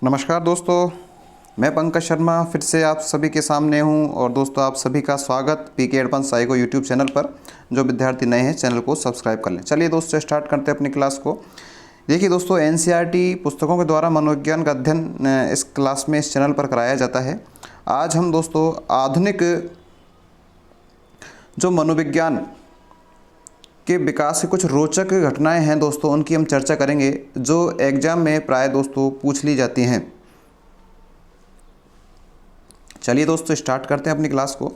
नमस्कार दोस्तों, मैं पंकज शर्मा फिर से आप सभी के सामने हूं और दोस्तों आप सभी का स्वागत पीके एडवांस साइको यूट्यूब चैनल पर। जो विद्यार्थी नए हैं चैनल को सब्सक्राइब कर लें। चलिए दोस्तों स्टार्ट करते हैं अपनी क्लास को। देखिए दोस्तों, एनसीईआरटी पुस्तकों के द्वारा मनोविज्ञान का अध्ययन इस क्लास में इस चैनल पर कराया जाता है। आज हम दोस्तों आधुनिक जो मनोविज्ञान के विकास की कुछ रोचक घटनाएं हैं दोस्तों, उनकी हम चर्चा करेंगे जो एग्जाम में प्राय दोस्तों पूछ ली जाती हैं। चलिए दोस्तों स्टार्ट करते हैं अपनी क्लास को।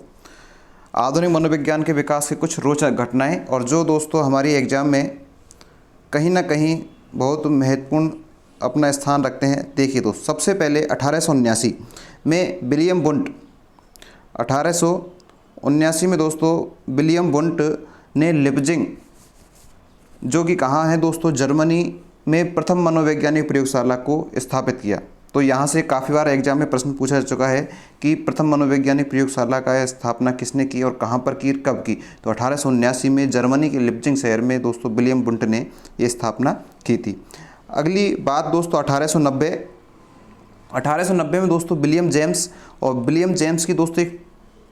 आधुनिक मनोविज्ञान के विकास की कुछ रोचक घटनाएं और जो दोस्तों हमारी एग्जाम में कहीं ना कहीं बहुत महत्वपूर्ण अपना स्थान रखते हैं। देखिए दोस्तों, सबसे पहले 1879 में विलियम वुंट 1879 में दोस्तों विलियम वुंट ने लिपजिंग, जो कि कहाँ है दोस्तों, जर्मनी में प्रथम मनोवैज्ञानिक प्रयोगशाला को स्थापित किया। तो यहाँ से काफ़ी बार एग्जाम में प्रश्न पूछा जा चुका है कि प्रथम मनोवैज्ञानिक प्रयोगशाला का स्थापना किसने की और कहाँ पर की, कब की। तो 1879 में जर्मनी के लिपजिंग शहर में दोस्तों विलियम वुंट ने ये स्थापना की थी। अगली बात दोस्तों 1890 में दोस्तों विलियम जेम्स, और विलियम जेम्स की दोस्तों एक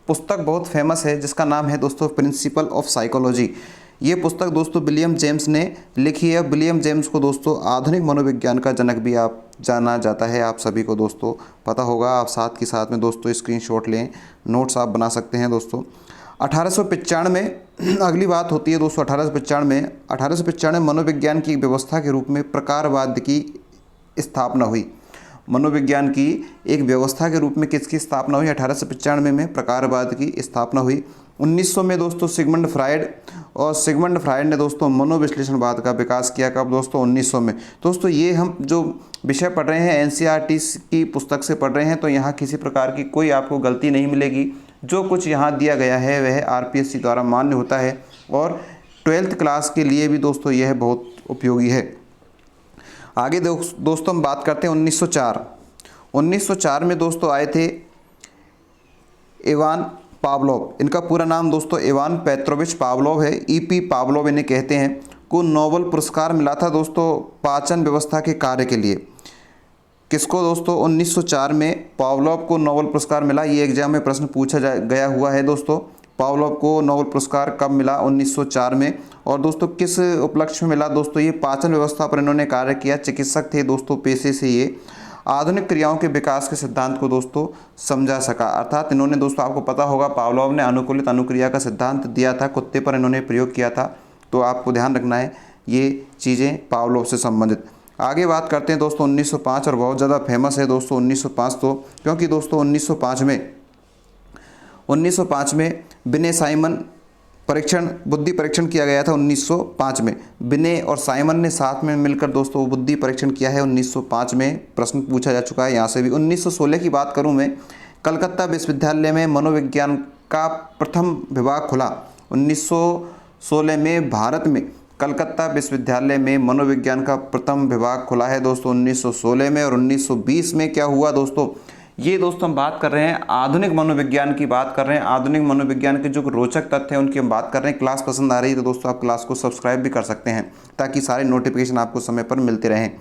पुस्तक बहुत फेमस है जिसका नाम है दोस्तों प्रिंसिपल ऑफ साइकोलॉजी। ये पुस्तक दोस्तों विलियम जेम्स ने लिखी है। विलियम जेम्स को दोस्तों आधुनिक मनोविज्ञान का जनक भी आप जाना जाता है। आप सभी को दोस्तों पता होगा। आप साथ के साथ में दोस्तों स्क्रीनशॉट लें, नोट्स आप बना सकते हैं दोस्तों। 1895 में अगली बात होती है दोस्तों 1895 में मनोविज्ञान की एक व्यवस्था के रूप में प्रकारवाद की स्थापना हुई। मनोविज्ञान की एक व्यवस्था के रूप में किसकी स्थापना हुई? 1895 में प्रकारवाद की स्थापना हुई। 1900 में दोस्तों सिगमंड फ्रायड ने दोस्तों मनोविश्लेषणवाद का विकास किया। कब दोस्तों? 1900 में। दोस्तों ये हम जो विषय पढ़ रहे हैं एनसीईआरटी की पुस्तक से पढ़ रहे हैं, तो यहाँ किसी प्रकार की कोई आपको गलती नहीं मिलेगी। जो कुछ यहाँ दिया गया है वह आरपीएससी द्वारा मान्य होता है और 12th क्लास के लिए भी दोस्तों यह बहुत उपयोगी है। आगे दोस्तों हम बात करते हैं 1904 में दोस्तों आए थे इवान पावलोव। इनका पूरा नाम दोस्तों इवान पेत्रोविच पावलोव है। ईपी पावलोव इन्हें कहते हैं। को नोबेल पुरस्कार मिला था दोस्तों पाचन व्यवस्था के कार्य के लिए। किसको दोस्तों? 1904 में पावलोव को नोबेल पुरस्कार मिला। ये एग्जाम में प्रश्न पूछा गया हुआ है दोस्तों। पावलोव को नोबेल पुरस्कार कब मिला? 1904 में। और दोस्तों किस उपलक्ष्य में मिला दोस्तों? ये पाचन व्यवस्था पर इन्होंने कार्य किया। चिकित्सक थे दोस्तों पेशे से। ये आधुनिक क्रियाओं के विकास के सिद्धांत को दोस्तों समझा सका। अर्थात इन्होंने दोस्तों, आपको पता होगा पावलोव ने अनुकूलित अनुक्रिया का सिद्धांत दिया था, कुत्ते पर इन्होंने प्रयोग किया था। तो आपको ध्यान रखना है ये चीज़ें पावलोव से संबंधित। आगे बात करते हैं दोस्तों 1905, और बहुत ज़्यादा फेमस है दोस्तों 1905 तो, क्योंकि दोस्तों 1905 में विनय साइमन बुद्धि परीक्षण किया गया था। 1905 में विनय और साइमन ने साथ में मिलकर दोस्तों बुद्धि परीक्षण किया है। 1905 में प्रश्न पूछा जा चुका है यहाँ से भी। 1916 की बात करूँ मैं, कलकत्ता विश्वविद्यालय में मनोविज्ञान का प्रथम विभाग खुला। 1916 में भारत में कलकत्ता विश्वविद्यालय में मनोविज्ञान का प्रथम विभाग खुला है दोस्तों 1916 में। और 1920 में क्या हुआ दोस्तों? ये दोस्तों हम बात कर रहे हैं आधुनिक मनोविज्ञान की बात कर रहे हैं। आधुनिक मनोविज्ञान के जो रोचक तथ्य हैं उनकी हम बात कर रहे हैं। क्लास पसंद आ रही है तो दोस्तों आप क्लास को सब्सक्राइब भी कर सकते हैं ताकि सारे नोटिफिकेशन आपको समय पर मिलते रहें।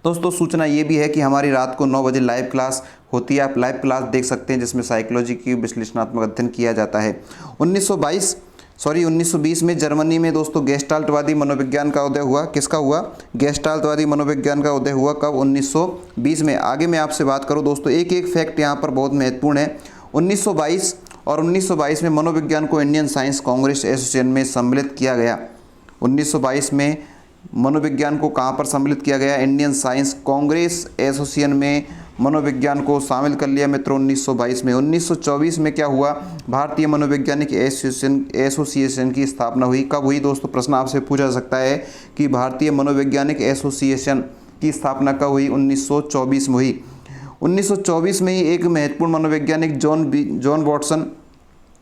दोस्तों सूचना ये भी है कि हमारी रात को 9 बजे लाइव क्लास होती है। आप लाइव क्लास देख सकते हैं जिसमें साइकोलॉजी की विश्लेषणात्मक अध्ययन किया जाता है। 1920 में जर्मनी में दोस्तों गेस्टाल्टवादी मनोविज्ञान का उदय हुआ। किसका हुआ? गेस्टाल्टवादी मनोविज्ञान का उदय हुआ। कब? 1920 में। आगे मैं आपसे बात करूं दोस्तों, एक एक फैक्ट यहाँ पर बहुत महत्वपूर्ण है। 1922 में मनोविज्ञान को इंडियन साइंस कांग्रेस एसोसिएशन में सम्मिलित किया गया। 1922 में मनोविज्ञान को कहाँ पर सम्मिलित किया गया? इंडियन साइंस कांग्रेस एसोसिएशन में मनोविज्ञान को शामिल कर लिया मित्रों 1922 में। 1924 में क्या हुआ? भारतीय मनोवैज्ञानिक एसोसिएशन की स्थापना हुई। कब हुई दोस्तों? प्रश्न आपसे पूछा जा सकता है कि भारतीय मनोवैज्ञानिक एसोसिएशन की स्थापना कब हुई? 1924 में हुई। 1924 में ही एक महत्वपूर्ण मनोवैज्ञानिक जॉन वॉटसन,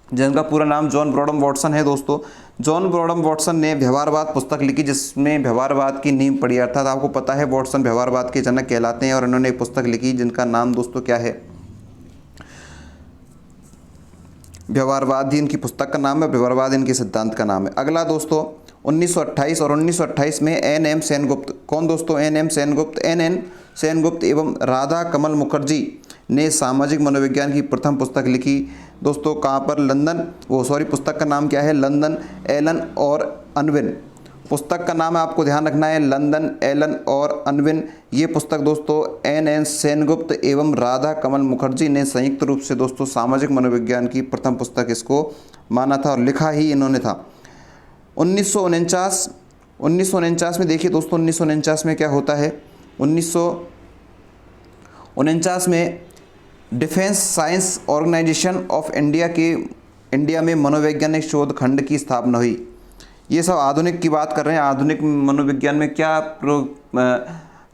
जिनका पूरा नाम जॉन ब्रॉडम वॉटसन है दोस्तों, जॉन ब्रॉडम वॉटसन ने व्यवहारवाद पुस्तक लिखी जिसमें व्यवहारवाद की नींव पड़ी। अर्थात आपको पता है वॉटसन व्यवहारवाद के जनक कहलाते हैं और इन्होंने एक पुस्तक लिखी जिनका नाम दोस्तों क्या है? व्यवहारवाद ही इनकी पुस्तक का नाम है, व्यवहारवाद इनके सिद्धांत का नाम है। अगला दोस्तों 1928 और 1928 में एन एम सेनगुप्त। कौन दोस्तों? N M Sengupta. N N Sengupta एवं राधा कमल मुखर्जी ने सामाजिक मनोविज्ञान की प्रथम पुस्तक लिखी। दोस्तों कहाँ पर? लंदन, पुस्तक का नाम क्या है? लंदन, एलन और अनविन। पुस्तक का नाम आपको ध्यान रखना है, लंदन, एलन और अनविन। ये पुस्तक दोस्तों एन सेनगुप्त एवं राधा कमल मुखर्जी ने संयुक्त रूप से दोस्तों सामाजिक मनोविज्ञान की प्रथम पुस्तक इसको माना था और लिखा ही इन्होंने था। 1949 में देखिए दोस्तों, 1949 में क्या होता है? 1949 में defence science organisation of India में मनोवैज्ञानिक शोध खंड की स्थापना हुई। ये सब आधुनिक की बात कर रहे हैं। आधुनिक मनोविज्ञान में क्या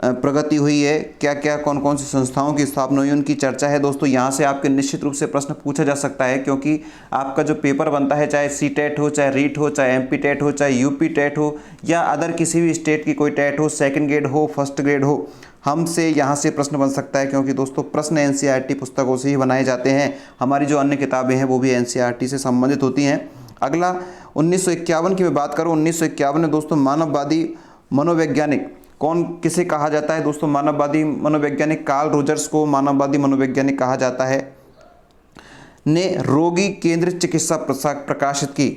प्रगति हुई है, क्या क्या कौन कौन सी संस्थाओं की स्थापना हुई, उनकी चर्चा है दोस्तों। यहाँ से आपके निश्चित रूप से प्रश्न पूछा जा सकता है, क्योंकि आपका जो पेपर बनता है, चाहे CTET हो, चाहे रीट हो, चाहे MP टेट हो, चाहे UP टेट हो, या अदर किसी भी स्टेट की कोई टेट हो, सेकंड ग्रेड हो, फर्स्ट ग्रेड हो, हमसे यहाँ से प्रश्न बन सकता है, क्योंकि दोस्तों प्रश्न NCERT पुस्तकों से ही बनाए जाते हैं। हमारी जो अन्य किताबें हैं वो भी NCERT से संबंधित होती हैं। अगला 1951 की मैं बात करूँ, 1951 में दोस्तों मानववादी मनोवैज्ञानिक कौन किसे कहा जाता है दोस्तों? मानववादी मनोवैज्ञानिक कार्ल रोजर्स को मानववादी मनोवैज्ञानिक कहा जाता है, ने रोगी केंद्रित चिकित्सा प्रकाशित की।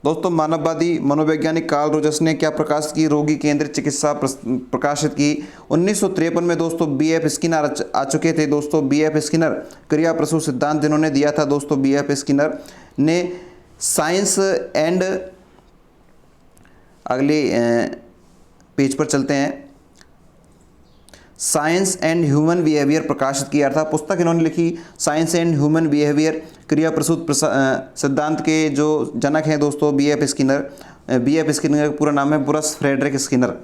दोस्तों मानववादी मनोवैज्ञानिक कार्ल रोजर्स ने क्या प्रकाशित की? रोगी केंद्रित चिकित्सा प्रकाशित की। 1953 में दोस्तों BF स्किनर आ चुके थे दोस्तों। BF स्किनर क्रिया प्रसूति सिद्धांत जिन्होंने दिया था दोस्तों, BF स्किनर ने साइंस एंड, अगले पेज पर चलते हैं, साइंस एंड ह्यूमन बिहेवियर प्रकाशित किया था। पुस्तक इन्होंने लिखी साइंस एंड ह्यूमन बिहेवियर, क्रिया प्रसूति सिद्धांत के जो जनक हैं दोस्तों BF स्किनर। BF स्किनर का पूरा नाम है ब्रूस फ्रेडरिक स्किनर,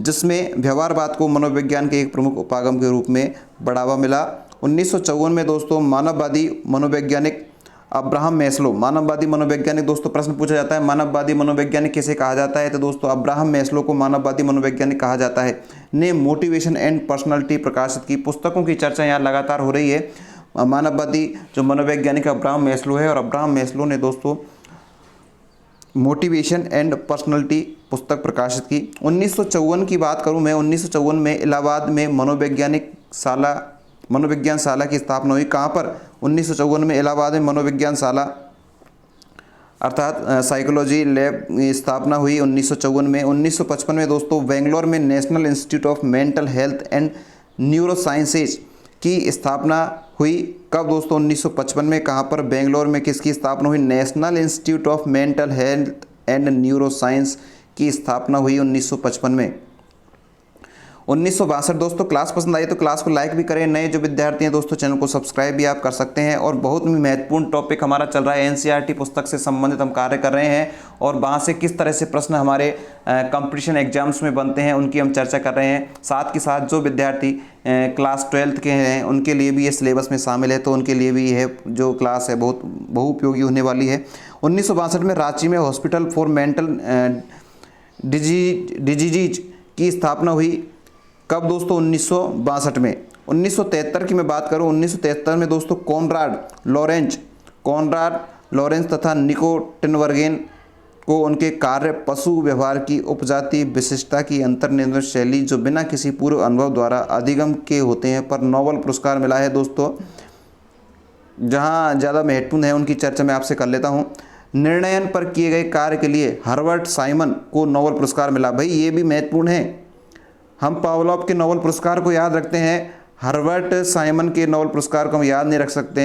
जिसमें व्यवहारवाद को मनोविज्ञान के एक प्रमुख उपागम के रूप में बढ़ावा मिला। 1954 में दोस्तों मानववादी मनोवैज्ञानिक अब्राहम मैस्लो, मानववादी मनोवैज्ञानिक दोस्तों प्रश्न पूछा जाता है, मानववादी मनोवैज्ञानिक किसे कहा जाता है? तो दोस्तों अब्राहम मैस्लो को मानववादी मनोवैज्ञानिक कहा जाता है, ने मोटिवेशन एंड पर्सनालिटी प्रकाशित की। पुस्तकों की चर्चा यहाँ लगातार हो रही है। मानववादी जो मनोवैज्ञानिक अब्राहम मैस्लो है, और अब्राहम मैस्लो ने दोस्तों मोटिवेशन एंड पर्सनालिटी पुस्तक प्रकाशित की। 1954 की बात करूँ मैं, 1954 में इलाहाबाद में मनोविज्ञान शाला की स्थापना हुई। कहाँ पर? 1954 में इलाहाबाद में मनोविज्ञान शाला अर्थात साइकोलॉजी लैब की स्थापना हुई 1954 में। 1955 में दोस्तों बेंगलोर में national institute of mental health and neurosciences की स्थापना हुई। कब दोस्तों? 1955 में। कहाँ पर? बेंगलोर में। किसकी स्थापना हुई? National institute of mental health and neuroscience की स्थापना हुई 1955 में। 1962 दोस्तों, क्लास पसंद आई तो क्लास को लाइक भी करें। नए जो विद्यार्थी हैं दोस्तों चैनल को सब्सक्राइब भी आप कर सकते हैं। और बहुत ही महत्वपूर्ण टॉपिक हमारा चल रहा है, NCERT पुस्तक से संबंधित हम कार्य कर रहे हैं, और वहाँ से किस तरह से प्रश्न हमारे कंपटीशन एग्जाम्स में बनते हैं उनकी हम चर्चा कर रहे हैं। साथ के साथ जो विद्यार्थी क्लास 12th के हैं उनके लिए भी ये सिलेबस में शामिल है, तो उनके लिए भी यह जो क्लास है बहुत बहुउपयोगी होने वाली है। 1962 में रांची में हॉस्पिटल फॉर मेंटल डिजीज की स्थापना हुई। कब दोस्तों? 1962 में। 1973 की मैं बात करूं, 1973 में दोस्तों कॉनराड लॉरेंज तथा निको टिनबर्गेन को उनके कार्य पशु व्यवहार की उपजाति विशिष्टता की अंतर्निर्मित शैली जो बिना किसी पूर्व अनुभव द्वारा अधिगम के होते हैं पर नोबेल पुरस्कार मिला है दोस्तों। जहां ज़्यादा महत्वपूर्ण है उनकी चर्चा मैं आपसे कर लेता हूं। निर्णयन पर किए गए कार्य के लिए हर्बर्ट साइमन को नोबेल पुरस्कार मिला। भाई ये भी महत्वपूर्ण है। हम पावलोव के नोबेल पुरस्कार को याद रखते हैं, हर्बर्ट साइमन के नोबेल पुरस्कार को हम याद नहीं रखते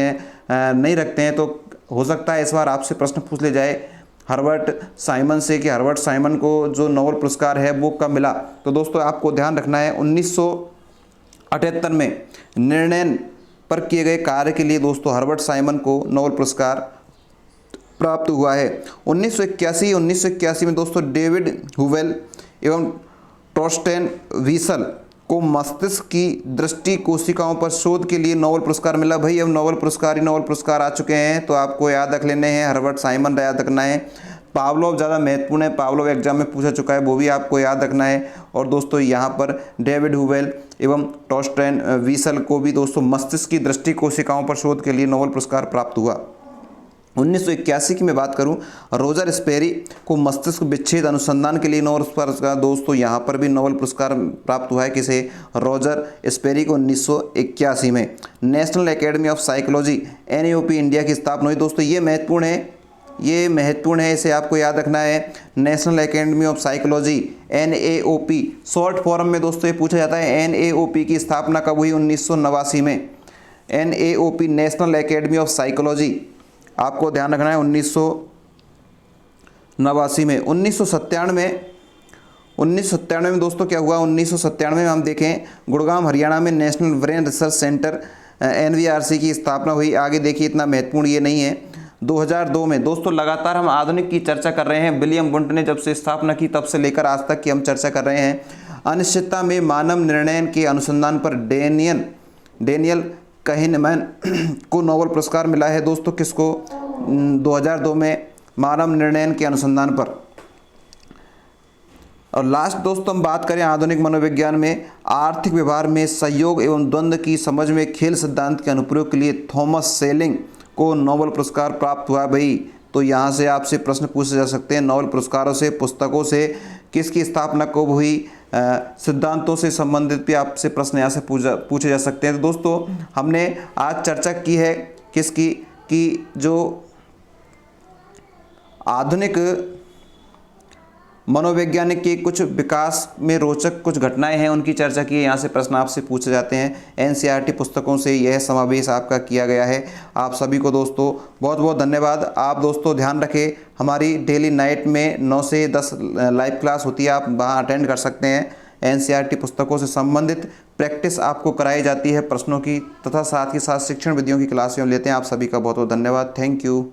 हैं, तो हो सकता है इस बार आपसे प्रश्न पूछ ले जाए हर्बर्ट साइमन से कि हर्बर्ट साइमन को जो नोबेल पुरस्कार है वो कब मिला। तो दोस्तों आपको ध्यान रखना है 1978 में निर्णय पर किए गए कार्य के लिए दोस्तों हर्बर्ट साइमन को नोबेल पुरस्कार प्राप्त हुआ है। 1981 में दोस्तों डेविड हुवेल एवं टॉर्स्टेन वीसल को मस्तिष्क की दृष्टि कोशिकाओं पर शोध के लिए नोबेल पुरस्कार मिला। भाई अब नोबेल पुरस्कार आ चुके हैं, तो आपको याद रख लेने हैं। हर्बर्ट साइमन याद रखना है। पावलोव ज़्यादा महत्वपूर्ण है, पावलोव एग्जाम में पूछा चुका है, वो भी आपको याद रखना है। और दोस्तों यहाँ पर डेविड हुवेल एवं टॉर्स्टेन वीसल को भी दोस्तों मस्तिष्क की दृष्टि कोशिकाओं पर शोध के लिए नोबेल पुरस्कार प्राप्त हुआ। 1981 की मैं बात करूं, रोजर स्पेरी को मस्तिष्क विच्छेद अनुसंधान के लिए नोबेल पुरस्कार, दोस्तों यहाँ पर भी नोबेल पुरस्कार प्राप्त हुआ है किसे, रोजर स्पेरी को 1981 में। National academy of psychology NAOP India की स्थापना हुई। दोस्तों ये महत्वपूर्ण है, इसे आपको याद रखना है। National academy of psychology NAOP short form में दोस्तों ये पूछा जाता है। NAOP की स्थापना कब हुई, 1989 में। NAOP national academy of psychology आपको ध्यान रखना है 1989 में। 1997 में दोस्तों क्या हुआ, 1997 में हम देखें गुड़गांव हरियाणा में national brain research centre NVRC की स्थापना हुई। आगे देखिए इतना महत्वपूर्ण ये नहीं है। 2002 में दोस्तों लगातार हम आधुनिक की चर्चा कर रहे हैं। विलियम वुंट ने जब से स्थापना की तब से लेकर आज तक की हम चर्चा कर रहे हैं। अनिश्चितता में मानव निर्णय के अनुसंधान पर डेनियल कहनेमैन को नोबेल पुरस्कार मिला है। दोस्तों किसको, 2002 में मानव निर्णय के अनुसंधान पर। और लास्ट दोस्तों हम बात करें आधुनिक मनोविज्ञान में, आर्थिक व्यवहार में सहयोग एवं द्वंद्व की समझ में खेल सिद्धांत के अनुप्रयोग के लिए थॉमस सेलिंग को नोबेल पुरस्कार प्राप्त हुआ भाई। तो यहाँ से आपसे प्रश्न पूछे जा सकते हैं नोबेल पुरस्कारों से, पुस्तकों से किसकी स्थापना कब हुई, सिद्धांतों से संबंधित भी आपसे प्रश्न यहाँ से पूछे जा सकते हैं। तो दोस्तों हमने आज चर्चा की है किसकी, कि जो आधुनिक मनोवैज्ञानिक के कुछ विकास में रोचक कुछ घटनाएं हैं उनकी चर्चा की है। यहाँ से प्रश्न आपसे पूछे जाते हैं। NCERT पुस्तकों से यह समावेश आपका किया गया है। आप सभी को दोस्तों बहुत बहुत धन्यवाद। आप दोस्तों ध्यान रखें, हमारी डेली नाइट में 9 से 10 लाइव क्लास होती है, आप वहाँ अटेंड कर सकते हैं। NCERT पुस्तकों से संबंधित प्रैक्टिस आपको कराई जाती है प्रश्नों की, तथा साथ ही साथ शिक्षण विधियों की क्लासें लेते हैं। आप सभी का बहुत बहुत धन्यवाद। Thank you.